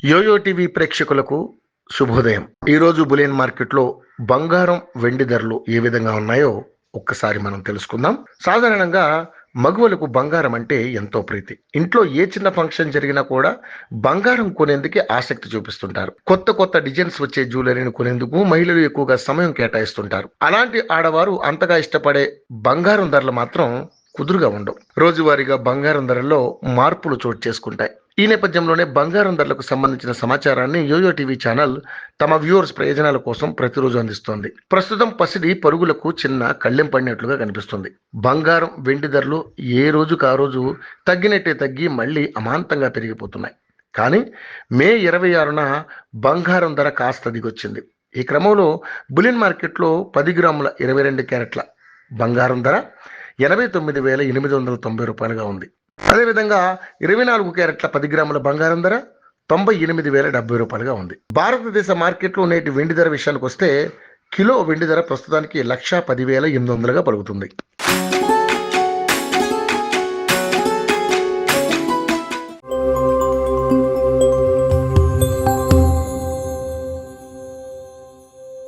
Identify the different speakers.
Speaker 1: Yo-yo TV ప్రేక్షకులకు శుభోదయం. ఈరోజు బులియన్ మార్కెట్లో బంగారం వెండి ధరలు ఏ విధంగా ఉన్నాయో ఒక్కసారి మనం తెలుసుకుందాం. సాధారణంగా మగువలకు బంగారం అంటే ఎంతో ప్రీతి. ఇంట్లో ఏ చిన్న ఫంక్షన్ జరిగినా కూడా బంగారం కొనేందుకే ఆసక్తి చూపిస్తుంటారు. కొత్త కొత్త డిజైన్స్ వచ్చే జ్యువెలరీని కొనేందుకు మహిళలు ఎక్కువగా సమయం కేటాయిస్తుంటారు. అలాంటి ఆడవారు అంతగా ఇష్టపడే బంగారం ధరలు మాత్రం కుదురుగా ఉండవు. రోజువారీగా బంగారం ధరల్లో మార్పులు చోటు చేసుకుంటాయి. ఈ నేపథ్యంలోనే బంగారం ధరలకు సంబంధించిన సమాచారాన్ని యోయో టీవీ ఛానల్ తమ వ్యూవర్స్ ప్రయోజనాల కోసం ప్రతిరోజు అందిస్తోంది. ప్రస్తుతం పసిడి పరుగులకు చిన్న కళ్ళెం పడినట్లుగా కనిపిస్తుంది. బంగారం వెండి ధరలు ఏ రోజుకు ఆ రోజు తగ్గినట్టే తగ్గి మళ్ళీ అమాంతంగా పెరిగిపోతున్నాయి. కానీ మే 26న బంగారం ధర కాస్త దిగొచ్చింది. ఈ క్రమంలో బులియన్ మార్కెట్లో 10 గ్రాముల 22 క్యారెట్ల బంగారం ధర 89,890 రూపాయలుగా ఉంది. అదేవిధంగా 24 క్యారెట్ల 10 గ్రాముల బంగారం ధర 98,070 రూపాయలుగా ఉంది. భారతదేశ మార్కెట్లో నేటి వెండి ధర విషయానికి వస్తే కిలో వెండి ధర ప్రస్తుతానికి 1,10,800గా పలుకుతుంది.